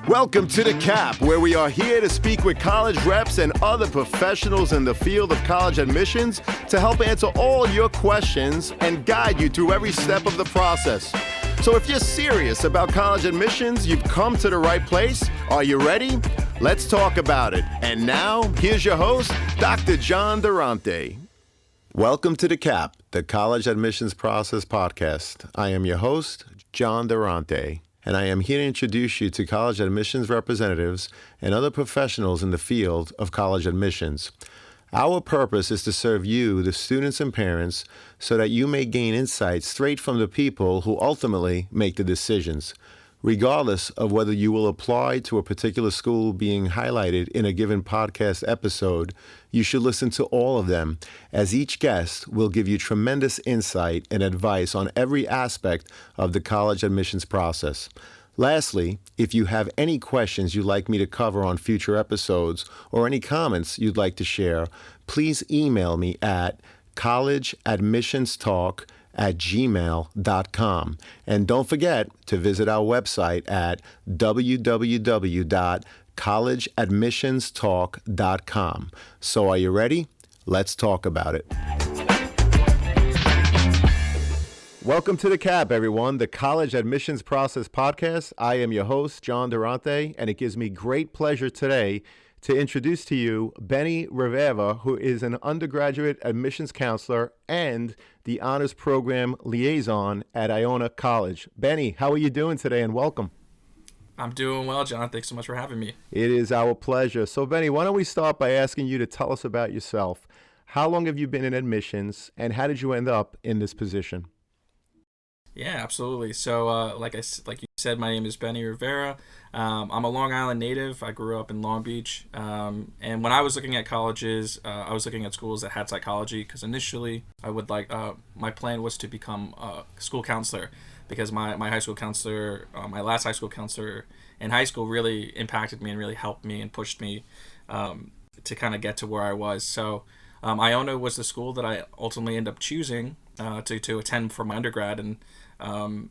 Welcome to The Cap, where we are here to speak with college reps and other professionals in the field of college admissions to help answer all your questions and guide you through every step of the process. So if you're serious about college admissions, you've come to the right place. Are you ready? Let's talk about it. And now, here's your host, Dr. John Durante. Welcome to The Cap, the College Admissions Process Podcast. I am your host, John Durante, and I am here to introduce you to college admissions representatives and other professionals in the field of college admissions. Our purpose is to serve you, the students and parents, so that you may gain insights straight from the people who ultimately make the decisions. Regardless of whether you will apply to a particular school being highlighted in a given podcast episode, you should listen to all of them, as each guest will give you tremendous insight and advice on every aspect of the college admissions process. Lastly, if you have any questions you'd like me to cover on future episodes or any comments you'd like to share, please email me at collegeadmissionstalk@gmail.com. And don't forget to visit our website at www.collegeadmissionstalk.com. So are you ready? Let's talk about it. Welcome to The Cap, everyone, the College Admissions Process Podcast. I am your host, John Durante, and it gives me great pleasure today to introduce to you Benny Rivera, who is an undergraduate admissions counselor and the honors program liaison at Iona College. Benny, how are you doing today, and welcome? I'm doing well, John. Thanks so much for having me. It is our pleasure. So, Benny, why don't we start by asking you to tell us about yourself. How long have you been in admissions, and how did you end up in this position? Yeah, absolutely. So, like you said, my name is Benny Rivera. I'm a Long Island native. I grew up in Long Beach. And when I was looking at colleges, I was looking at schools that had psychology because initially I would my plan was to become a school counselor because my high school counselor, my last high school counselor in high school really impacted me and really helped me and pushed me to kind of get to where I was. So Iona was the school that I ultimately ended up choosing to attend for my undergrad. And kind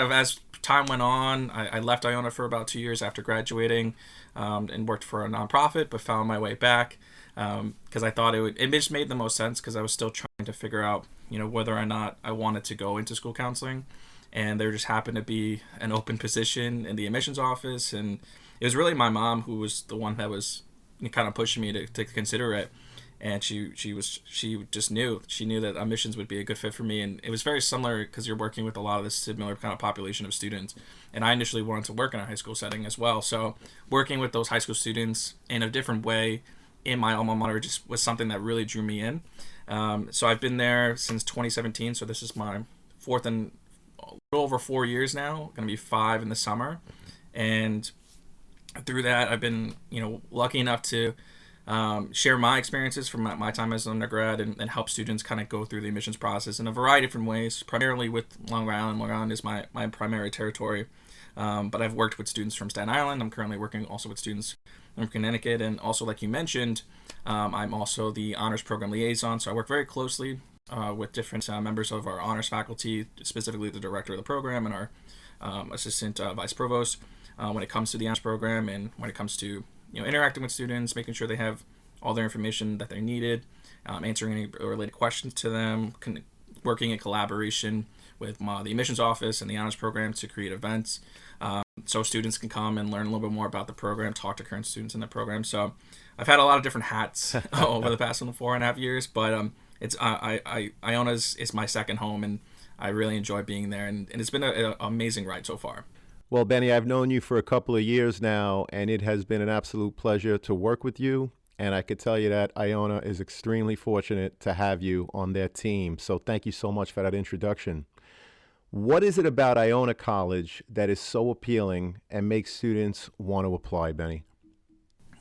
of as time went on, I left Iona for about 2 years after graduating and worked for a nonprofit, but found my way back because I thought it just made the most sense because I was still trying to figure out, whether or not I wanted to go into school counseling. And there just happened to be an open position in the admissions office. And it was really my mom who was the one that was kind of pushing me to consider it. And she just knew that admissions would be a good fit for me. And it was very similar because you're working with a lot of this similar kind of population of students. And I initially wanted to work in a high school setting as well. So working with those high school students in a different way in my alma mater just was something that really drew me in. So I've been there since 2017. So this is my fourth and a little over 4 years now, going to be 5 in the summer. And through that, I've been, lucky enough to share my experiences from my time as an undergrad and help students kind of go through the admissions process in a variety of different ways, primarily with Long Island. Long Island is my primary territory, but I've worked with students from Staten Island. I'm currently working also with students from Connecticut, and also, like you mentioned, I'm also the honors program liaison, so I work very closely with different members of our honors faculty, specifically the director of the program and our assistant vice provost when it comes to the honors program and when it comes to interacting with students, making sure they have all their information that they needed, answering any related questions to them, working in collaboration with the admissions office and the honors program to create events so students can come and learn a little bit more about the program, talk to current students in the program. So I've had a lot of different hats over the past 4.5 years, but Iona's is my second home, and I really enjoy being there, and it's been an amazing ride so far. Well, Benny, I've known you for a couple of years now, and it has been an absolute pleasure to work with you. And I could tell you that Iona is extremely fortunate to have you on their team. So thank you so much for that introduction. What is it about Iona College that is so appealing and makes students want to apply, Benny?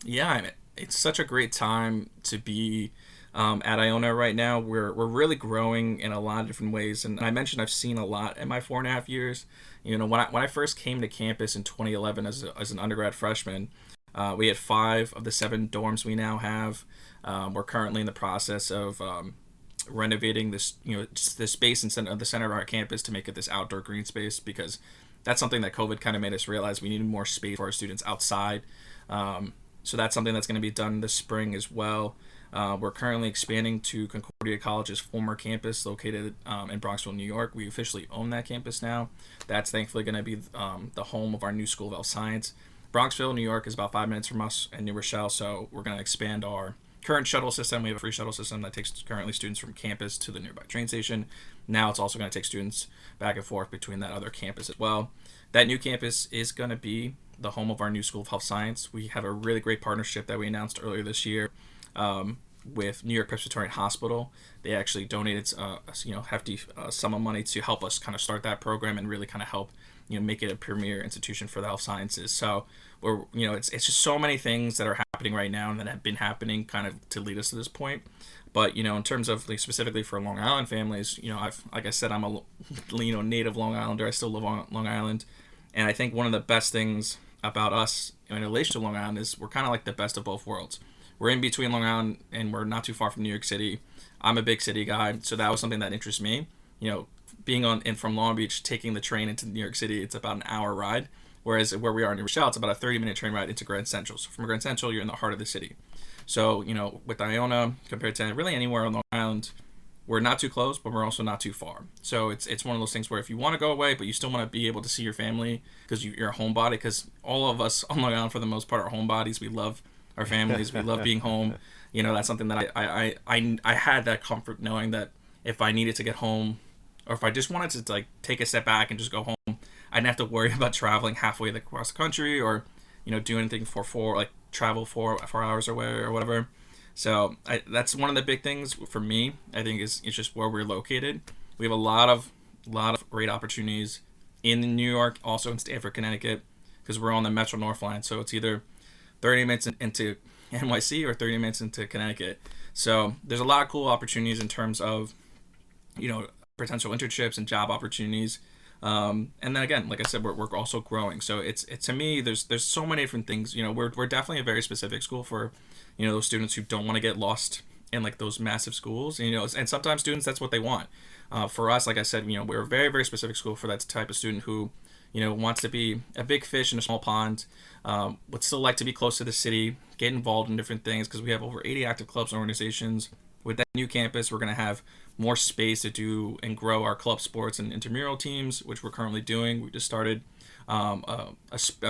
Yeah, it's such a great time to be at Iona right now. We're really growing in a lot of different ways, and I mentioned I've seen a lot in my 4.5 years. When I first came to campus in 2011 as an undergrad freshman, we had 5 of the 7 dorms we now have. We're currently in the process of renovating this, the space in the center of our campus to make it this outdoor green space because that's something that COVID kind of made us realize we needed more space for our students outside. So that's something that's going to be done this spring as well. We're currently expanding to Concordia College's former campus located in Bronxville, New York. We officially own that campus now. That's thankfully going to be the home of our new School of Health Science. Bronxville, New York is about 5 minutes from us and New Rochelle, so we're going to expand our current shuttle system. We have a free shuttle system that takes currently students from campus to the nearby train station. Now it's also going to take students back and forth between that other campus as well. That new campus is going to be the home of our new School of Health Science. We have a really great partnership that we announced earlier this year with New York Presbyterian Hospital. They actually donated a hefty sum of money to help us kind of start that program and really kind of help make it a premier institution for the health sciences. So we're it's just so many things that are happening right now and that have been happening kind of to lead us to this point. But in terms of specifically for Long Island families, like I said, I'm a native Long Islander. I still live on Long Island, and I think one of the best things about us in relation to Long Island is we're kind of like the best of both worlds. We're in between Long Island and we're not too far from New York City. I'm a big city guy, so that was something that interests me. Being from Long Beach, taking the train into New York City, it's about an hour ride. Whereas where we are in New Rochelle, it's about a 30-minute train ride into Grand Central. So from Grand Central, you're in the heart of the city. So, with Iona, compared to really anywhere on Long Island, we're not too close, but we're also not too far. So it's one of those things where if you want to go away, but you still want to be able to see your family because you're a homebody, because all of us on Long Island, for the most part, are homebodies. We love our families. We love being home. That's something that I had that comfort knowing that if I needed to get home, or if I just wanted to take a step back and just go home, I didn't have to worry about traveling halfway across the country or do anything for travel 4 hours away or whatever. So that's one of the big things for me. I think it's just where we're located. We have a lot of great opportunities in New York, also in Stamford, Connecticut, because we're on the Metro North line. So it's either 30 minutes into NYC or 30 minutes into Connecticut. So there's a lot of cool opportunities in terms of potential internships and job opportunities. And then again, like I said, we're also growing. So it's to me, there's so many different things. We're definitely a very specific school for those students who don't want to get lost in those massive schools. And sometimes students, that's what they want. For us, like I said, we're a very, very specific school for that type of student who wants to be a big fish in a small pond, would still like to be close to the city, get involved in different things, because we have over 80 active clubs and organizations. With that new campus, we're going to have more space to do and grow our club sports and intramural teams, which we're currently doing. We just started a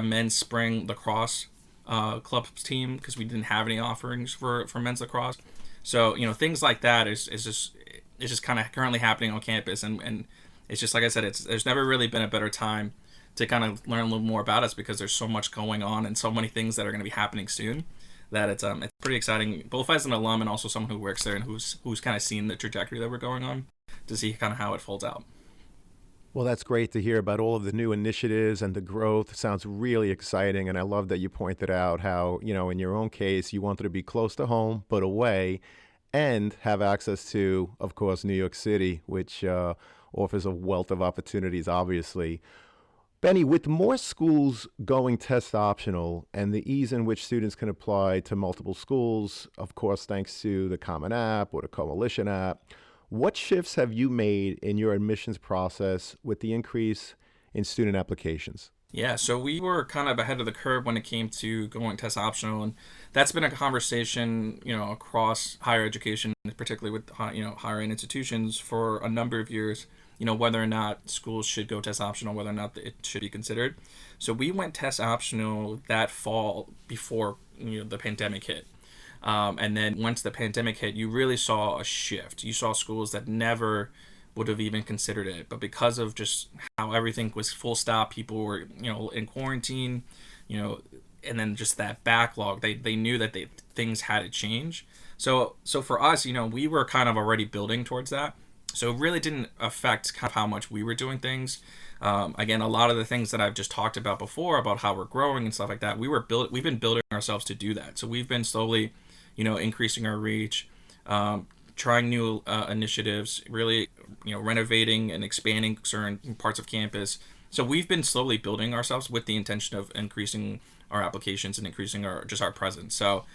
men's spring lacrosse club team because we didn't have any offerings for men's lacrosse. So things like that is just kind of currently happening on campus, and it's just like I said, there's never really been a better time to kind of learn a little more about us because there's so much going on and so many things that are going to be happening soon. That it's pretty exciting, both as an alum and also someone who works there and who's kind of seen the trajectory that we're going on, to see kind of how it folds out. Well, that's great to hear about all of the new initiatives and the growth. It sounds really exciting, and I love that you pointed out how, in your own case, you wanted to be close to home but away and have access to, of course, New York City, which offers a wealth of opportunities, obviously. Benny, with more schools going test optional and the ease in which students can apply to multiple schools, of course, thanks to the Common App or the Coalition app, what shifts have you made in your admissions process with the increase in student applications? Yeah, so we were kind of ahead of the curve when it came to going test optional, and that's been a conversation, across higher education, particularly with, higher end institutions for a number of years. Whether or not schools should go test optional, whether or not it should be considered. So we went test optional that fall before the pandemic hit. And then once the pandemic hit, you really saw a shift. You saw schools that never would have even considered it. But because of just how everything was full stop, people were, in quarantine, and then just that backlog, they knew that things had to change. So for us, we were kind of already building towards that. So it really didn't affect kind of how much we were doing things. Again, a lot of the things that I've just talked about before, about how we're growing and stuff like that, we've been building ourselves to do that. So we've been slowly, increasing our reach, trying new initiatives, really, renovating and expanding certain parts of campus. So we've been slowly building ourselves with the intention of increasing our applications and increasing our presence. So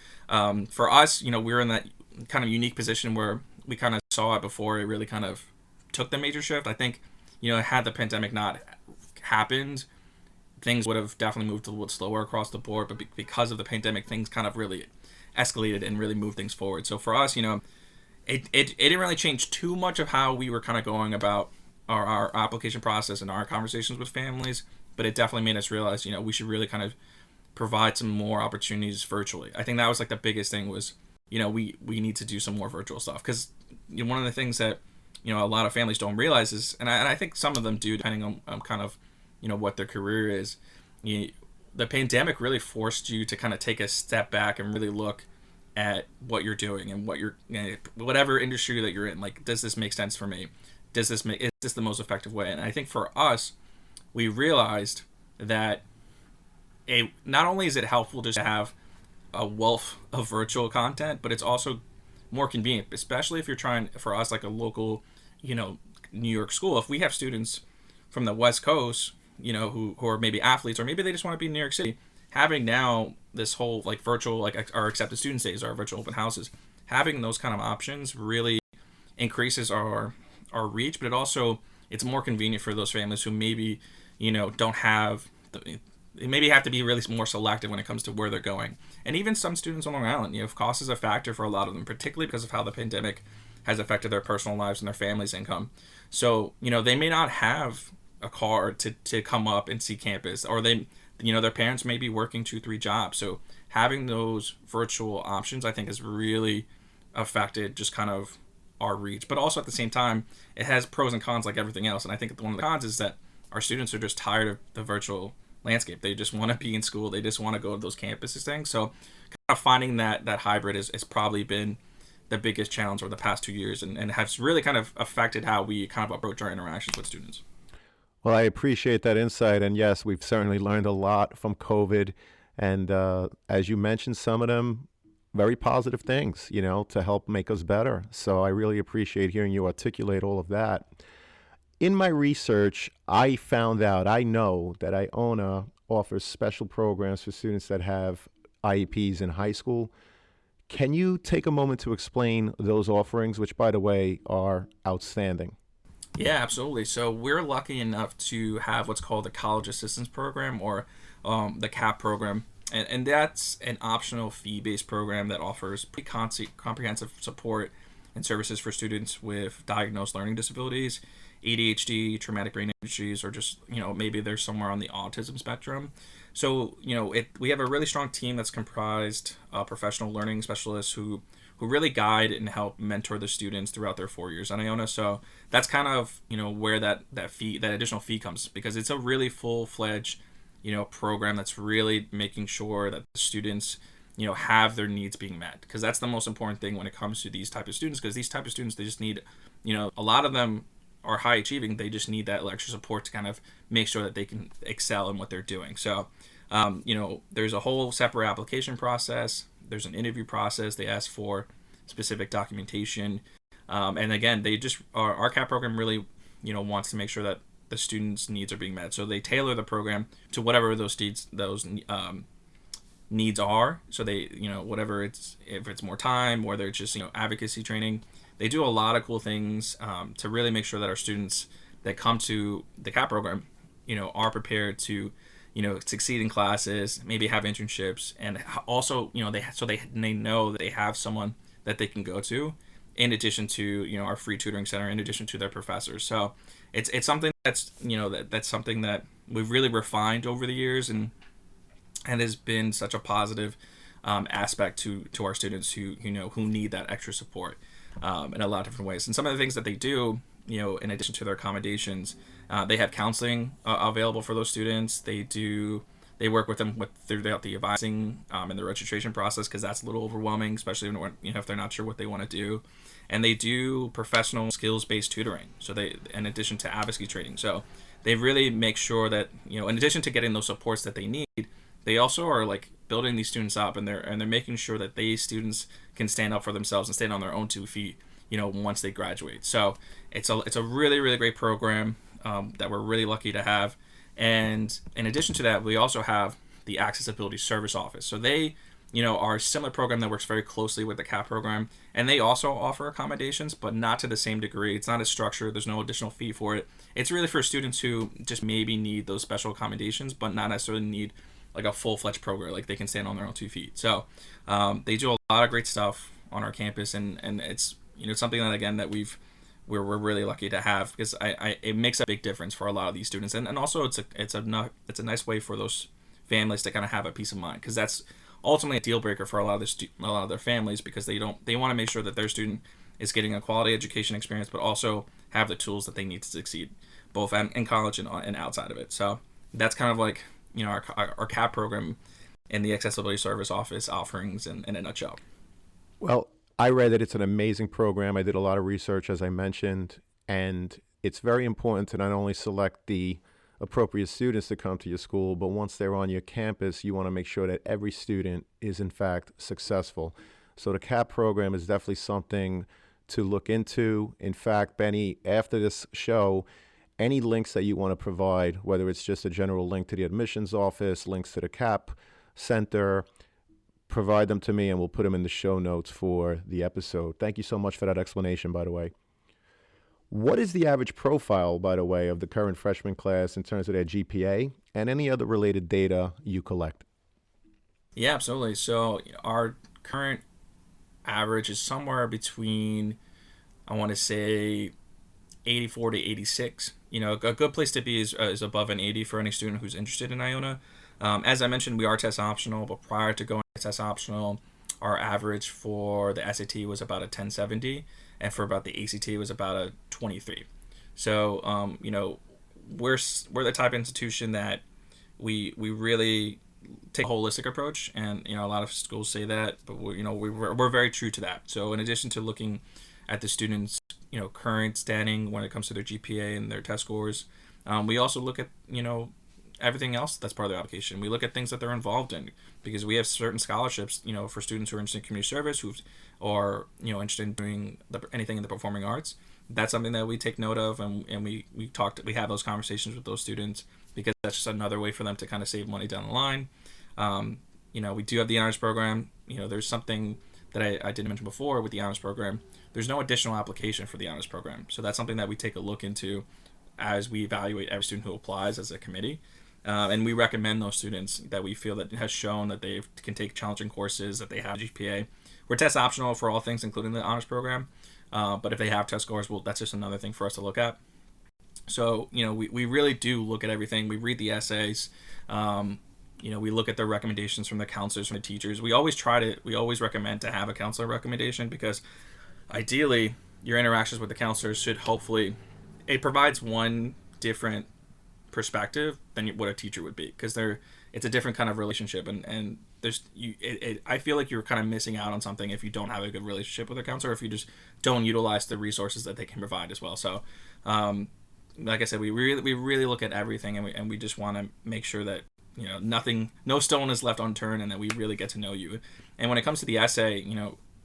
for us, we're in that kind of unique position where we kind of saw it before it really kind of took the major shift. I think, had the pandemic not happened, things would have definitely moved a little slower across the board. But because of the pandemic, things kind of really escalated and really moved things forward. So for us, it didn't really change too much of how we were kind of going about our application process and our conversations with families, but it definitely made us realize, we should really kind of provide some more opportunities virtually. I think that was like the biggest thing was, we need to do some more virtual stuff, because one of the things that, a lot of families don't realize is, and I think some of them do, depending on kind of, what their career is, the pandemic really forced you to kind of take a step back and really look at what you're doing and what you're, whatever industry that you're in. Like, does this make sense for me? Is this the most effective way? And I think for us, we realized that not only is it helpful just to have a wealth of virtual content, but it's also more convenient, especially if you're trying, for us, like a local, New York school. If we have students from the West Coast, who are maybe athletes, or maybe they just want to be in New York City, having now this whole like virtual, like our accepted students days, our virtual open houses, having those kind of options really increases our reach, but it's more convenient for those families who maybe, don't have they maybe have to be really more selective when it comes to where they're going. And even some students on Long Island, cost is a factor for a lot of them, particularly because of how the pandemic has affected their personal lives and their family's income. So, they may not have a car to come up and see campus, or they, their parents may be working 2-3 jobs. So having those virtual options, I think, has really affected just kind of our reach. But also at the same time, it has pros and cons like everything else. And I think one of the cons is that our students are just tired of the virtual landscape. They just want to be in school. They just want to go to those campuses things. So kind of finding that hybrid has probably been the biggest challenge over the past 2 years, and has really kind of affected how we kind of approach our interactions with students. Well, I appreciate that insight. And yes, we've certainly learned a lot from COVID. And as you mentioned, some of them very positive things, to help make us better. So I really appreciate hearing you articulate all of that. In my research, I know that Iona offers special programs for students that have IEPs in high school. Can you take a moment to explain those offerings, which, by the way, are outstanding? Yeah, absolutely. So we're lucky enough to have what's called the College Assistance Program, or the CAP program. And that's an optional fee-based program that offers pretty comprehensive support and services for students with diagnosed learning disabilities, ADHD, traumatic brain injuries, or just, maybe they're somewhere on the autism spectrum. So, we have a really strong team that's comprised of professional learning specialists who really guide and help mentor the students throughout their 4 years at Iona. So that's kind of, where that additional fee comes, because it's a really full-fledged, program that's really making sure that the students, have their needs being met. Because that's the most important thing when it comes to these type of students, because these type of students, they just need, a lot of them are high achieving. They just need that extra support to kind of make sure that they can excel in what they're doing. So, there's a whole separate application process. There's an interview process. They ask for specific documentation. And again, our CAP program really, wants to make sure that the students' needs are being met. So they tailor the program to whatever those needs are. So they, whatever if it's more time, whether it's just, advocacy training, they do a lot of cool things to really make sure that our students that come to the CAP program, are prepared to, succeed in classes, maybe have internships, and also, they know that they have someone that they can go to, in addition to, our free tutoring center, in addition to their professors. So it's something that's, that's something that we've really refined over the years, and has been such a positive aspect to our students who need that extra support in a lot of different ways. And some of the things that they do, in addition to their accommodations, they have counseling available for those students. They work with them throughout the advising and the registration process, because that's a little overwhelming, especially when, if they're not sure what they want to do. And they do professional skills-based tutoring. So in addition to advocacy training, so they really make sure that, in addition to getting those supports that they need, they also are like building these students up, and they're making sure that these students can stand up for themselves and stand on their own 2 feet, once they graduate. So it's a really, really great program that we're really lucky to have. And in addition to that, we also have the Accessibility Service Office. So they are a similar program that works very closely with the CAP program, and they also offer accommodations, but not to the same degree. It's not as structured. There's no additional fee for it. It's really for students who just maybe need those special accommodations, but not necessarily need like a full-fledged program, like they can stand on their own 2 feet. So they do a lot of great stuff on our campus, and it's something that, again, that we're really lucky to have, because it makes a big difference for a lot of these students, and also it's a nice way for those families to kind of have a peace of mind, because that's ultimately a deal breaker for a lot of their families, because they want to make sure that their student is getting a quality education experience, but also have the tools that they need to succeed, both in college and outside of it. So that's kind of like our CAP program and the Accessibility Service Office offerings in a nutshell. Well, I read that it's an amazing program. I did a lot of research, as I mentioned, and it's very important to not only select the appropriate students to come to your school, but once they're on your campus, you want to make sure that every student is in fact successful. So the CAP program is definitely something to look into. In fact, Benny, after this show, any links that you want to provide, whether it's just a general link to the admissions office, links to the CAP center, provide them to me and we'll put them in the show notes for the episode. Thank you so much for that explanation, by the way. What is the average profile, by the way, of the current freshman class in terms of their GPA and any other related data you collect? Yeah, absolutely. So our current average is somewhere between, I want to say, 84 to 86. A good place to be is above an 80 for any student who's interested in Iona. As I mentioned, we are test optional, but prior to going to test optional, our average for the SAT was about a 1070, and for about the ACT was about a 23. So, we're the type of institution that we really take a holistic approach, and a lot of schools say that, but we're very true to that. So, in addition to looking at the students' current standing when it comes to their GPA and their test scores, we also look at everything else that's part of their application. We look at things that they're involved in, because we have certain scholarships, for students who are interested in community service, or interested in doing anything in the performing arts. That's something that we take note of, and we have those conversations with those students, because that's just another way for them to kind of save money down the line. We do have the honors program. There's something that I didn't mention before with the honors program. There's no additional application for the honors program, so that's something that we take a look into as we evaluate every student who applies as a committee. And we recommend those students that we feel that has shown that they can take challenging courses, that they have GPA. We're test optional for all things, including the honors program. But if they have test scores, well, that's just another thing for us to look at. So, we really do look at everything. We read the essays. We look at the recommendations from the counselors, from the teachers. We always recommend to have a counselor recommendation, because ideally your interactions with the counselors should it provides one different perspective than what a teacher would be, because it's a different kind of relationship, and I feel like you're kind of missing out on something if you don't have a good relationship with a counselor, if you just don't utilize the resources that they can provide as well. So like I said, we really look at everything, and we just want to make sure that no stone is left unturned, and that we really get to know you. And when it comes to the essay,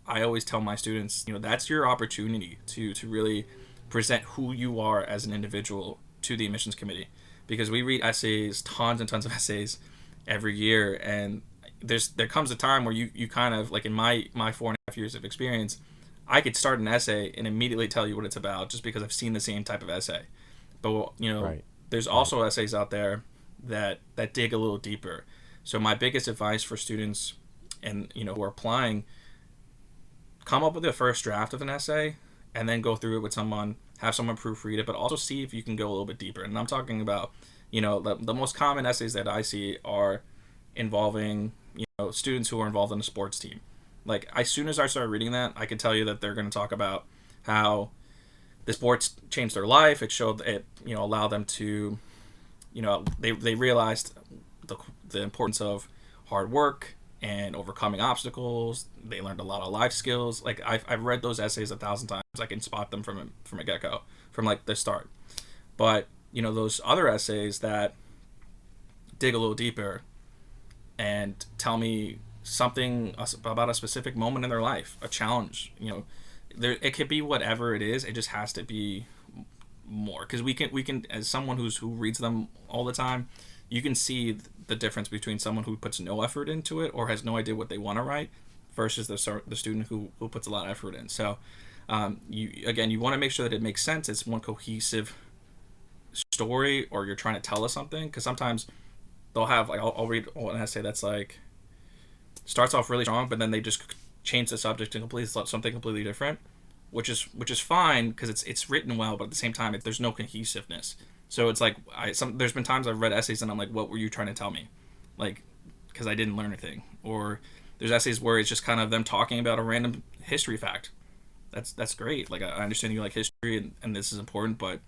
I always tell my students, that's your opportunity to really present who you are as an individual to the admissions committee, because we read essays, tons and tons of essays every year, and there comes a time where you kind of, like in my 4.5 years of experience, I could start an essay and immediately tell you what it's about, just because I've seen the same type of essay. But right. There's also essays out there that dig a little deeper. So my biggest advice for students and who are applying, come up with the first draft of an essay and then go through it with someone, have someone proofread it, but also see if you can go a little bit deeper. And I'm talking about, the most common essays that I see are involving, students who are involved in a sports team. Like, as soon as I started reading that, I could tell you that they're going to talk about how the sports changed their life. It showed it, allowed them to, they realized the importance of hard work and overcoming obstacles. They learned a lot of life skills. Like, I've read those essays 1,000 times. I can spot them from a get-go, from like the start. But those other essays that dig a little deeper and tell me something about a specific moment in their life, a challenge, it could be whatever it is. It just has to be more, because we can as someone who reads them all the time, you can see the difference between someone who puts no effort into it or has no idea what they want to write versus the student who puts a lot of effort in. So you want to make sure that it makes sense. It's one cohesive story, or you're trying to tell us something, because sometimes they'll have like I'll read an essay that's like starts off really strong, but then they just change the subject and complete something completely different, which is fine because it's written well, but at the same time there's no cohesiveness. So it's like there's been times I've read essays and I'm like, what were you trying to tell me? Like, because I didn't learn anything. Or there's essays where it's just kind of them talking about a random history fact. That's great. Like, I understand you like history and this is important, but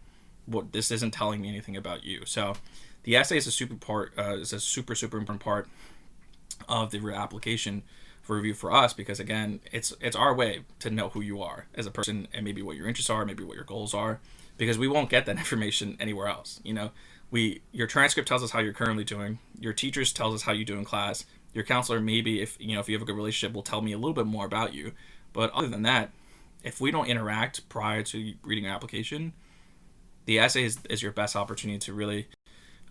this isn't telling me anything about you. So the essay is a super important part of the application for review for us, because again, it's our way to know who you are as a person and maybe what your interests are, maybe what your goals are, because we won't get that information anywhere else. Your transcript tells us how you're currently doing. Your teachers tells us how you do in class. Your counselor, maybe if you have a good relationship, will tell me a little bit more about you. But other than that, if we don't interact prior to reading your application, the essay is your best opportunity to really,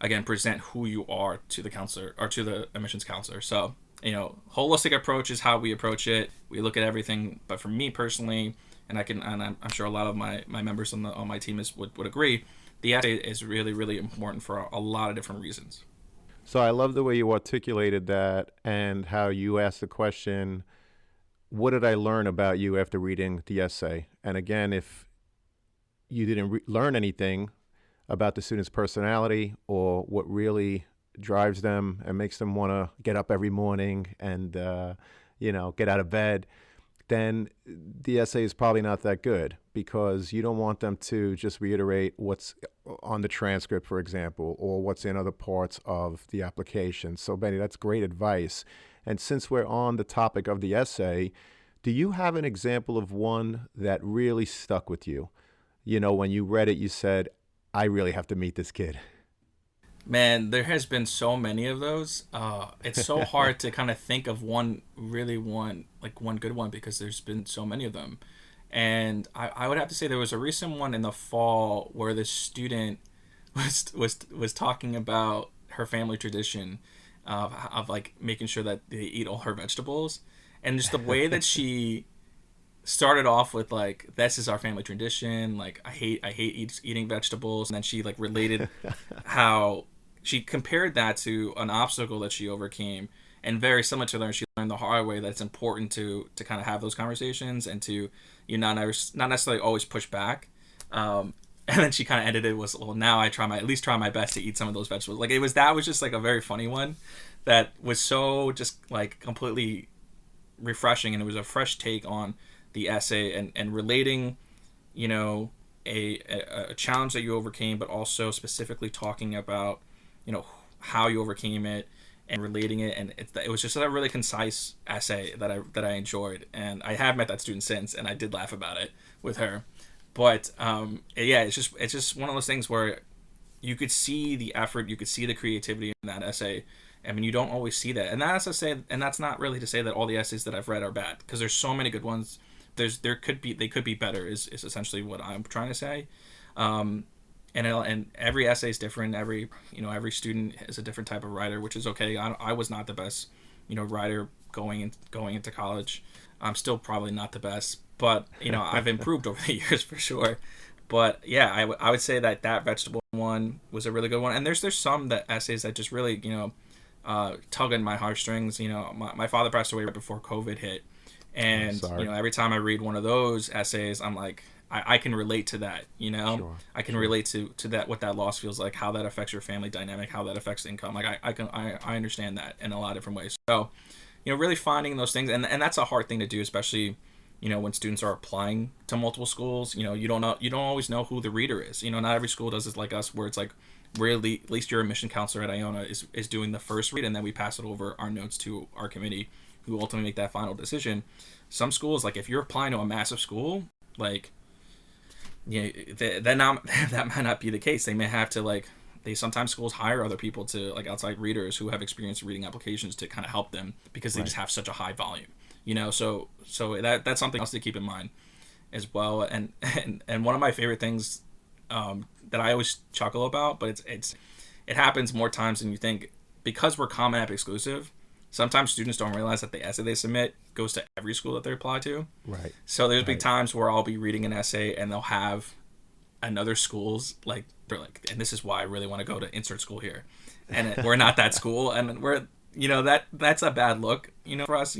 again, present who you are to the counselor or to the admissions counselor. So, holistic approach is how we approach it. We look at everything. But for me personally, and I'm sure a lot of my members on my team would agree, the essay is really, really important for a lot of different reasons. So I love the way you articulated that and how you asked the question, what did I learn about you after reading the essay? And again, if you didn't learn anything about the student's personality or what really drives them and makes them want to get up every morning and, get out of bed, then the essay is probably not that good, because you don't want them to just reiterate what's on the transcript, for example, or what's in other parts of the application. So, Benny, that's great advice. And since we're on the topic of the essay, do you have an example of one that really stuck with you? When you read it, you said, I really have to meet this kid. Man, there has been so many of those. It's so hard to kind of think of one good one, because there's been so many of them. And I would have to say there was a recent one in the fall where the student was talking about her family tradition of like making sure that they eat all her vegetables, and just the way that she started off with like, this is our family tradition, like I hate eating vegetables, and then she like related how she compared that to an obstacle that she overcame, and very similar to her, she learned the hard way that it's important to kind of have those conversations and to not necessarily always push back. And then she kind of ended it was, well, now I at least try my best to eat some of those vegetables. Like that was just like a very funny one that was so just like completely refreshing, and it was a fresh take on the essay and relating, a challenge that you overcame, but also specifically talking about, how you overcame it and relating it. And it was just a really concise essay that I enjoyed. And I have met that student since, and I did laugh about it with her. But it's just one of those things where you could see the effort, you could see the creativity in that essay. I mean, you don't always see that. And that's not really to say that all the essays that I've read are bad, because there's so many good ones. They could be better is essentially what I'm trying to say. And every essay is different. Every student is a different type of writer, which is okay. I was not the best, writer going into college. I'm still probably not the best, but I've improved over the years for sure. But yeah, I would say that vegetable one was a really good one. And there's some essays that just really tug on my heartstrings. My father passed away right before COVID hit. And every time I read one of those essays, I'm like, I can relate to that. Sure. I can relate to that, what that loss feels like, how that affects your family dynamic, how that affects income. Like I understand that in a lot of different ways. So, really finding those things, and that's a hard thing to do, especially when students are applying to multiple schools. You don't always know who the reader is. Not every school does this like us, where it's like, really, at least your admission counselor at Iona is doing the first read, and then we pass it over our notes to our committee, who ultimately make that final decision. Some schools, like if you're applying to a massive school, like that might not be the case. They may have to sometimes schools hire other people to outside readers who have experience reading applications to kind of help them, because they just have such a high volume. So that's something else to keep in mind as well. And one of my favorite things that I always chuckle about, but it happens more times than you think, because we're Common App exclusive, sometimes students don't realize that the essay they submit goes to every school that they apply to. Right. So there's be times where I'll be reading an essay and they'll have another school's like, they're like, and this is why I really want to go to insert school here, and we're not that school, and we're, that's a bad look, for us.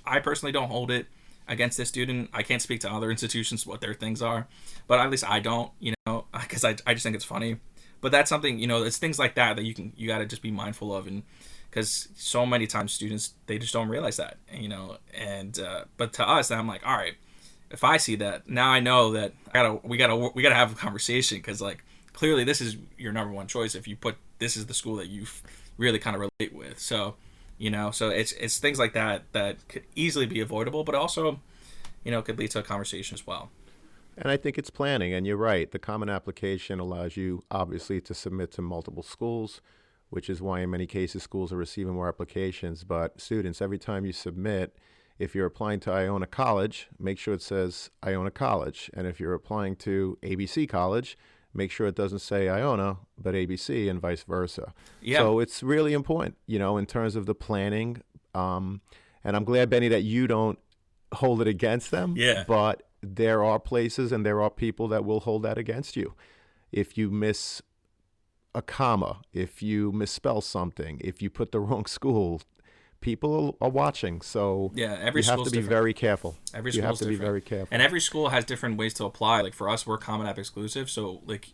I personally don't hold it against this student. I can't speak to other institutions what their things are, but at least I don't, because I just think it's funny. But that's something, it's things like that you got to just be mindful of, and because so many times students, they just don't realize that, and but to us, I'm like, all right, if I see that, now I know that we gotta have a conversation, because like clearly this is your number one choice if you put this is the school that you really kind of relate with. So so it's things like that could easily be avoidable, but also could lead to a conversation as well. And I think it's planning, and you're right. The Common Application allows you, obviously, to submit to multiple schools, which is why in many cases schools are receiving more applications. But students, every time you submit, if you're applying to Iona College, make sure it says Iona College. And if you're applying to ABC College, make sure it doesn't say Iona, but ABC, and vice versa. Yeah. So it's really important, in terms of the planning. And I'm glad, Benny, that you don't hold it against them. Yeah. But there are places and there are people that will hold that against you. If you miss a comma, if you misspell something, if you put the wrong school, people are watching. So yeah, you have to be very careful. Every school has to be very careful. And every school has different ways to apply. Like for us, we're Common App exclusive. So like,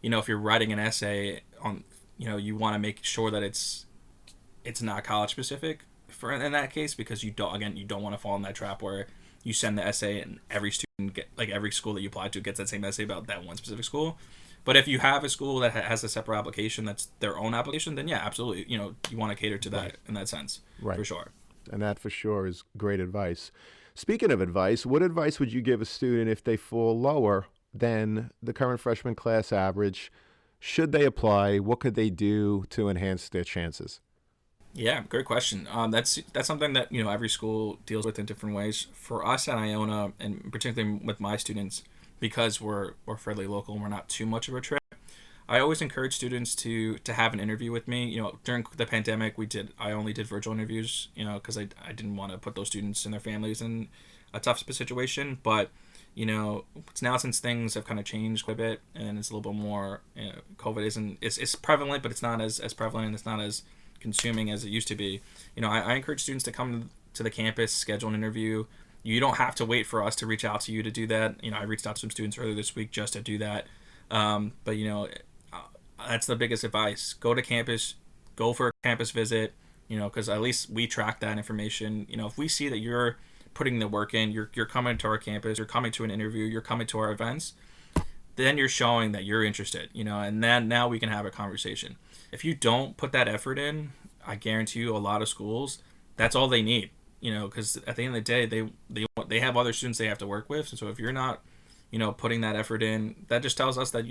if you're writing an essay on, you want to make sure that it's not college specific in that case, because you don't want to fall in that trap where you send the essay and every student every school that you apply to gets that same essay about that one specific school. But if you have a school that has a separate application that's their own application, then yeah, absolutely, you want to cater to that in that sense, for sure. And that for sure is great advice. Speaking of advice, what advice would you give a student if they fall lower than the current freshman class average? Should they apply? What could they do to enhance their chances? Yeah, great question. That's something that every school deals with in different ways. For us at Iona, and particularly with my students, because we're fairly local and we're not too much of a trip, I always encourage students to have an interview with me. During the pandemic, I only did virtual interviews, because I didn't want to put those students and their families in a tough situation. But it's now, since things have kind of changed quite a bit and it's a little bit more, COVID it's prevalent, but it's not as prevalent, and it's not as consuming as it used to be. I encourage students to come to the campus, schedule an interview. You don't have to wait for us to reach out to you to do that. I reached out to some students earlier this week just to do that. But that's the biggest advice. Go to campus, go for a campus visit, because at least we track that information. If we see that you're putting the work in, you're coming to our campus, you're coming to an interview, you're coming to our events, then you're showing that you're interested, and then now we can have a conversation. If you don't put that effort in, I guarantee you a lot of schools, that's all they need, because at the end of the day, they have other students they have to work with. And so if you're not, putting that effort in, that just tells us that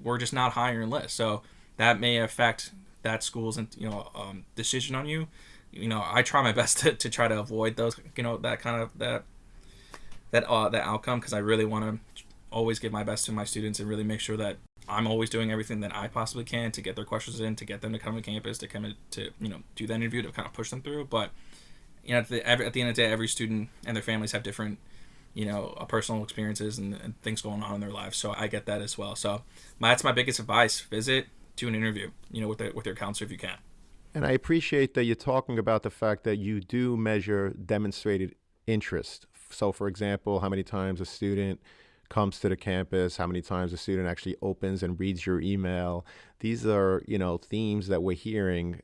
we're just not high on your list. So that may affect that school's, decision on you. I try my best to try to avoid those, that kind of, that outcome, because I really want to always give my best to my students and really make sure that I'm always doing everything that I possibly can to get their questions in, to get them to come to campus, to come in, to do the interview, to kind of push them through. But at the end of the day, every student and their families have different personal experiences and things going on in their lives. So I get that as well. So that's my biggest advice: visit, do an interview, with your counselor if you can. And I appreciate that you're talking about the fact that you do measure demonstrated interest. So, for example, how many times a student comes to the campus, how many times a student actually opens and reads your email. These are, themes that we're hearing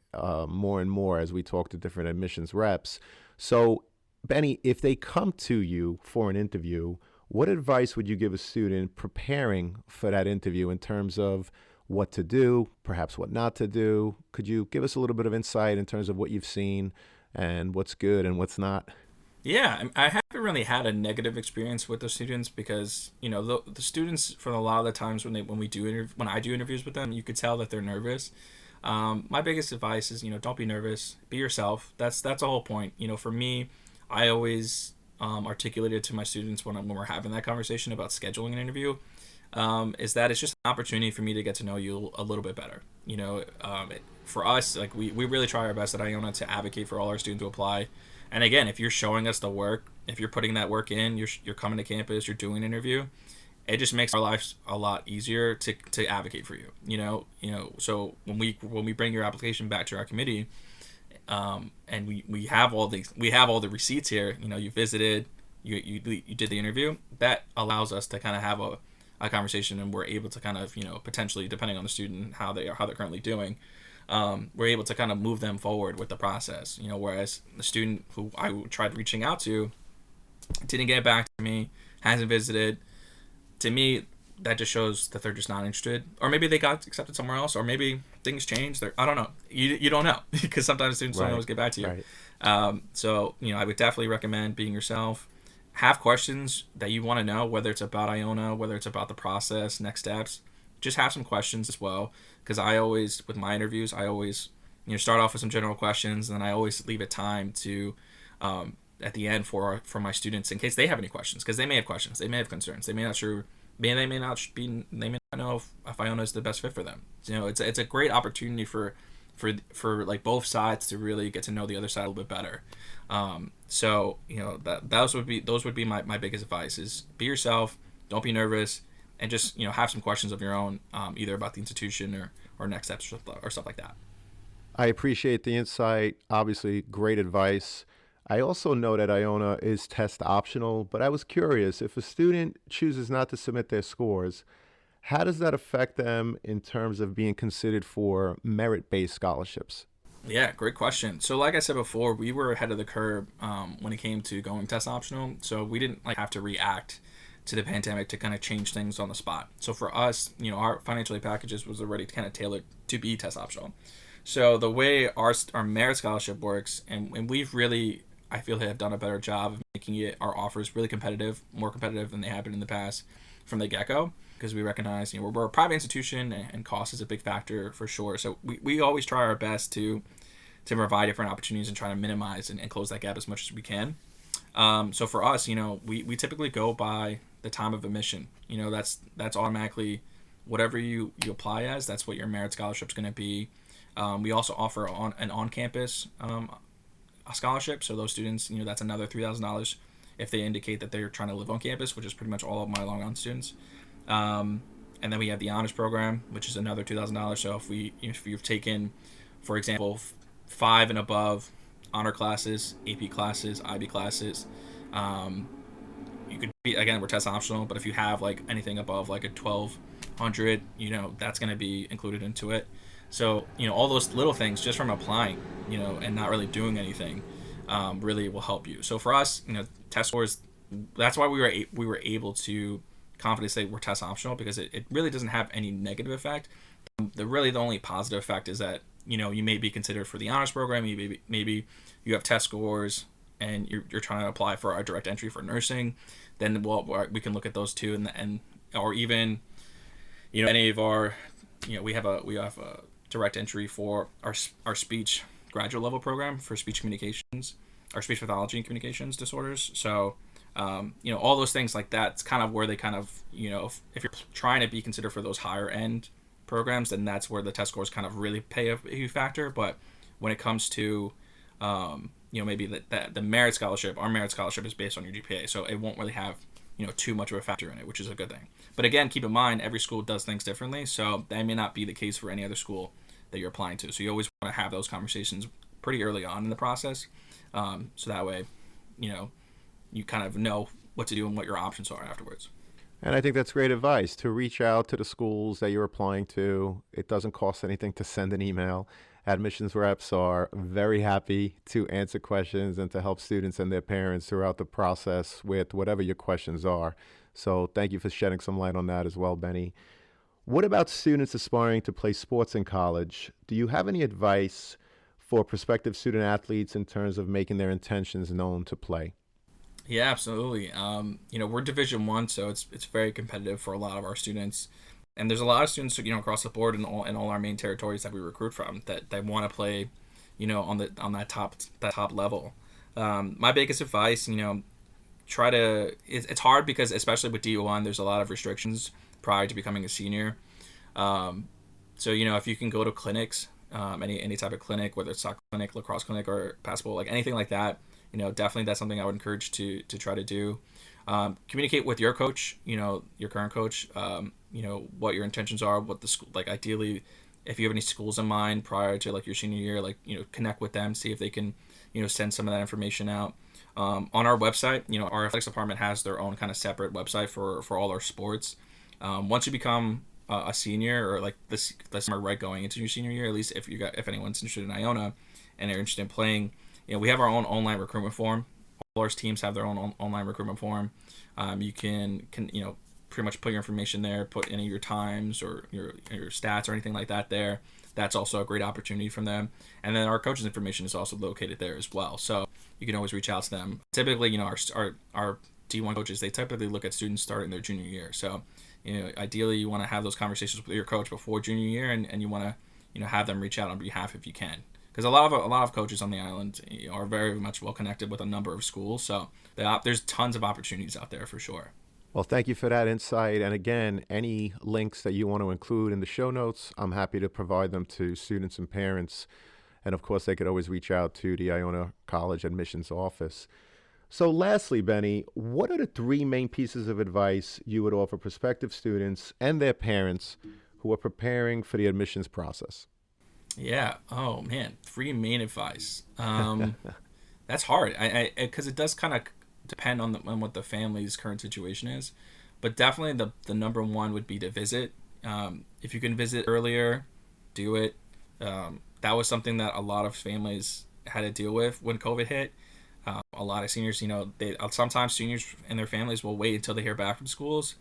more and more as we talk to different admissions reps. So, Benny, if they come to you for an interview, what advice would you give a student preparing for that interview in terms of what to do, perhaps what not to do? Could you give us a little bit of insight in terms of what you've seen and what's good and what's not? Yeah, I haven't really had a negative experience with the students, because the students, for a lot of the times when I do interviews with them, you could tell that they're nervous. My biggest advice is don't be nervous, be yourself. That's the whole point. For me, I always articulated to my students when we're having that conversation about scheduling an interview, is that it's just an opportunity for me to get to know you a little bit better. For us, like we really try our best at Iona to advocate for all our students to apply. And again, if you're showing us the work, if you're putting that work in, you're coming to campus, you're doing an interview, it just makes our lives a lot easier to advocate for you. So when we bring your application back to our committee, and we have all the receipts here. You visited, you did the interview. That allows us to kind of have a conversation, and we're able to kind of potentially, depending on the student, how they're currently doing, we're able to kind of move them forward with the process. Whereas the student who I tried reaching out to didn't get back to me, hasn't visited. To me, that just shows that they're just not interested, or maybe they got accepted somewhere else, or maybe things changed. I don't know. You don't know because sometimes students don't always get back to you. Right. So I would definitely recommend being yourself. Have questions that you want to know, whether it's about Iona, whether it's about the process, next steps. Just have some questions as well, because I always, with my interviews, I always start off with some general questions, and then I always leave it time to at the end for my students in case they have any questions, because they may have questions, they may have concerns, they may not know if Iona is the best fit for them. It's a great opportunity for like both sides to really get to know the other side a little bit better. So those would be my biggest advice is be yourself, don't be nervous, and just have some questions of your own, either about the institution or next steps or stuff like that. I appreciate the insight. Obviously, great advice. I also know that Iona is test optional, but I was curious, if a student chooses not to submit their scores, how does that affect them in terms of being considered for merit-based scholarships? Yeah, great question. So like I said before, we were ahead of the curve when it came to going test optional. So we didn't have to react to the pandemic to kind of change things on the spot. So for us, our financial aid packages was already kind of tailored to be test optional. So the way our merit scholarship works, and we've really, I feel, have done a better job of making our offers really competitive, more competitive than they have been in the past from the get-go, because we recognize we're a private institution and cost is a big factor for sure. So we always try our best to provide different opportunities and try to minimize and close that gap as much as we can. So for us, we typically go by the time of admission. That's automatically whatever you apply as, that's what your merit scholarship is going to be. We also offer an on-campus a scholarship. So those students, that's another $3,000 if they indicate that they're trying to live on campus, which is pretty much all of my long-on students. And then we have the honors program, which is another $2,000. So if you've taken, for example, 5 and above honor classes, AP classes, IB classes, you could be, again, we're test optional, but if you have like anything above like a 1,200, that's going to be included into it. So, all those little things just from applying, and not really doing anything, really will help you. So for us, test scores, that's why we were able to confidently say we're test optional, because it really doesn't have any negative effect. The only positive effect is that, you may be considered for the honors program, maybe you have test scores and you're trying to apply for our direct entry for nursing, then we can look at those too, and or even, any of our, we have a direct entry for our speech graduate level program for speech communications, our speech pathology and communications disorders. So, all those things like that, it's kind of where they kind of, if you're trying to be considered for those higher end programs, then that's where the test scores kind of really play a huge factor. But when it comes to, maybe the merit scholarship, our merit scholarship is based on your GPA, so it won't really have, too much of a factor in it, which is a good thing. But again, keep in mind, every school does things differently, so that may not be the case for any other school that you're applying to. So you always want to have those conversations pretty early on in the process, so that way, you kind of know what to do and what your options are afterwards. And I think that's great advice, to reach out to the schools that you're applying to. It doesn't cost anything to send an email. Admissions reps are very happy to answer questions and to help students and their parents throughout the process with whatever your questions are. So thank you for shedding some light on that as well, Benny. What about students aspiring to play sports in college? Do you have any advice for prospective student athletes in terms of making their intentions known to play? Yeah, absolutely. We're Division I, so it's very competitive for a lot of our students. And there's a lot of students, across the board in all our main territories that we recruit from that want to play, on that top level. My biggest advice, try to. It's hard because especially with D1, there's a lot of restrictions prior to becoming a senior. So, if you can go to clinics, any type of clinic, whether it's soccer clinic, lacrosse clinic, or basketball, like anything like that, definitely that's something I would encourage to try to do. Communicate with your coach, your current coach, what your intentions are, what the school, like ideally, if you have any schools in mind prior to like your senior year, like, connect with them, see if they can, send some of that information out. On our website, our athletics department has their own kind of separate website for all our sports. Once you become a senior, or like this summer, right, going into your senior year, at least if anyone's interested in Iona and they're interested in playing, we have our own online recruitment form. All our teams have their own online recruitment form. You can pretty much put your information there, put any of your times or your stats or anything like that there. That's also a great opportunity from them. And then our coaches' information is also located there as well. So you can always reach out to them. Typically, our D1 coaches, they typically look at students starting their junior year. So, ideally you want to have those conversations with your coach before junior year, and you want to, have them reach out on behalf if you can. Because a lot of coaches on the island are very much well connected with a number of schools. So there's tons of opportunities out there for sure. Well, thank you for that insight. And again, any links that you want to include in the show notes, I'm happy to provide them to students and parents. And of course, they could always reach out to the Iona College Admissions Office. So lastly, Benny, what are the 3 main pieces of advice you would offer prospective students and their parents who are preparing for the admissions process? Yeah. Oh, man. 3 main advice. That's hard. Because it does kind of depend on what the family's current situation is, but definitely the number one would be to visit. If you can visit earlier, do it. That was something that a lot of families had to deal with when COVID hit. A lot of seniors, sometimes seniors and their families will wait until they hear back from schools.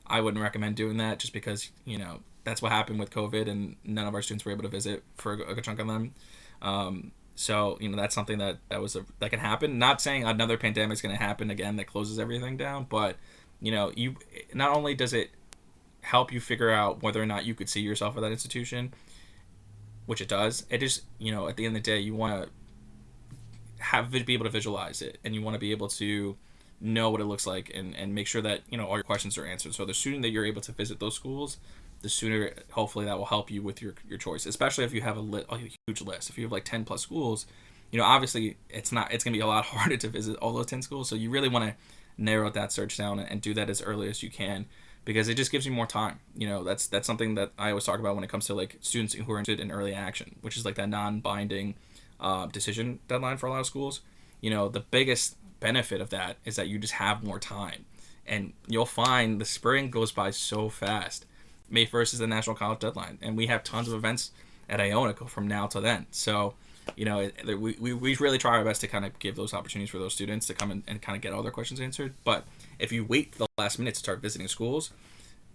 I wouldn't recommend doing that, just because that's what happened with COVID, and none of our students were able to visit for a good chunk of them. So, that's something that can happen. Not saying another pandemic is going to happen again that closes everything down, but, you not only does it help you figure out whether or not you could see yourself at that institution, which it does, it just, at the end of the day, you want to be able to visualize it, and you want to be able to know what it looks like, and make sure that, all your questions are answered. So the sooner that you're able to visit those schools, the sooner, hopefully, that will help you with your choice, especially if you have a huge list. If you have like 10 plus schools, obviously it's going to be a lot harder to visit all those 10 schools. So you really want to narrow that search down and do that as early as you can, because it just gives you more time. That's something that I always talk about when it comes to like students who are interested in early action, which is like that non-binding decision deadline for a lot of schools. The biggest benefit of that is that you just have more time, and you'll find the spring goes by so fast. May 1st is the national college deadline, and we have tons of events at Iona from now to then. So, we really try our best to kind of give those opportunities for those students to come and kind of get all their questions answered. But if you wait till the last minute to start visiting schools,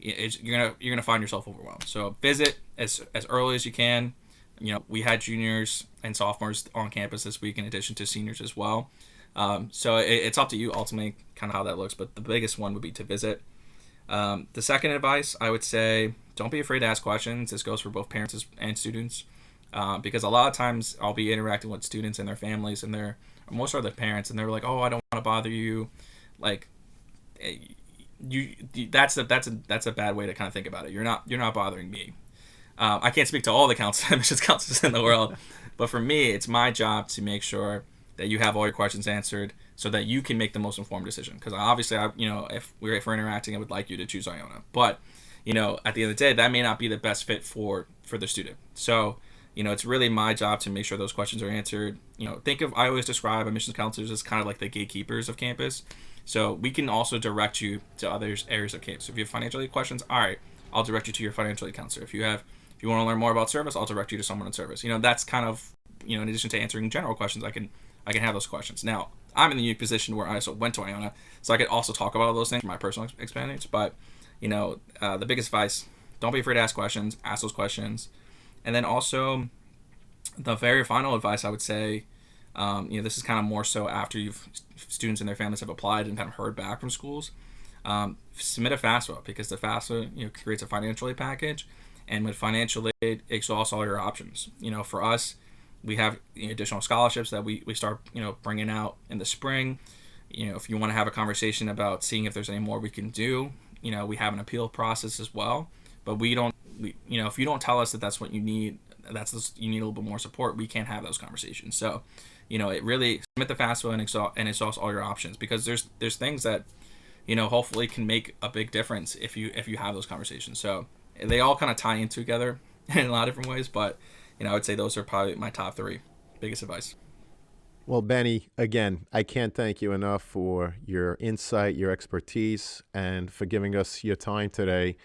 you're gonna find yourself overwhelmed. So visit as early as you can. We had juniors and sophomores on campus this week in addition to seniors as well. So it's up to you ultimately kind of how that looks, but the biggest one would be to visit. The second advice, I would say, don't be afraid to ask questions. This goes for both parents and students, because a lot of times I'll be interacting with students and their families, and most are their parents, and they're like, "Oh, I don't want to bother you." Like, that's a bad way to kind of think about it. You're not bothering me. I can't speak to all the admissions counselors in the world, but for me, it's my job to make sure that you have all your questions answered, so that you can make the most informed decision. Because obviously, if we're interacting, I would like you to choose Iona. But, at the end of the day, that may not be the best fit for the student. So, it's really my job to make sure those questions are answered. I always describe admissions counselors as kind of like the gatekeepers of campus. So we can also direct you to other areas of campus. So if you have financial aid questions, all right, I'll direct you to your financial aid counselor. If you want to learn more about service, I'll direct you to someone in service. That's kind of, in addition to answering general questions, I can have those questions. Now, I'm in the unique position where I also went to Iona, so I could also talk about all those things from my personal experience. But, the biggest advice, don't be afraid to ask questions, ask those questions. And then also, the very final advice I would say, this is kind of more so after students and their families have applied and kind of heard back from schools. Submit a FAFSA, because the FAFSA, creates a financial aid package. And with financial aid, it exhausts all your options. For us, we have additional scholarships that we start bringing out in the spring. If you want to have a conversation about seeing if there's any more we can do, we have an appeal process as well. But if you don't tell us that that's what you need, you need a little bit more support, we can't have those conversations. So, it really submit the FAFSA and exhaust all your options, because there's things that, hopefully can make a big difference if you have those conversations. So they all kind of tie in together in a lot of different ways, but, I would say those are probably my top 3 biggest advice. Well, Benny, again, I can't thank you enough for your insight, your expertise, and for giving us your time today.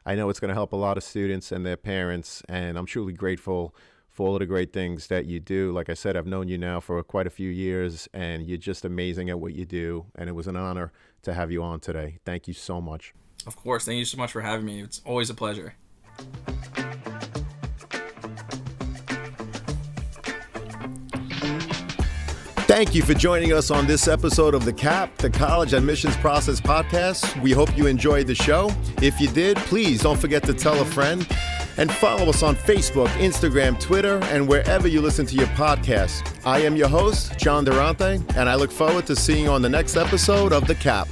I know it's going to help a lot of students and their parents, and I'm truly grateful for all of the great things that you do. Like I said, I've known you now for quite a few years, and you're just amazing at what you do, and it was an honor to have you on today. Thank you so much. Of course. Thank you so much for having me. It's always a pleasure. Thank you for joining us on this episode of the CAP, the College Admissions Process Podcast. We hope you enjoyed the show. If you did, please don't forget to tell a friend and follow us on Facebook, Instagram, Twitter, and wherever you listen to your podcast. I am your host, John Durante, and I look forward to seeing you on the next episode of the CAP.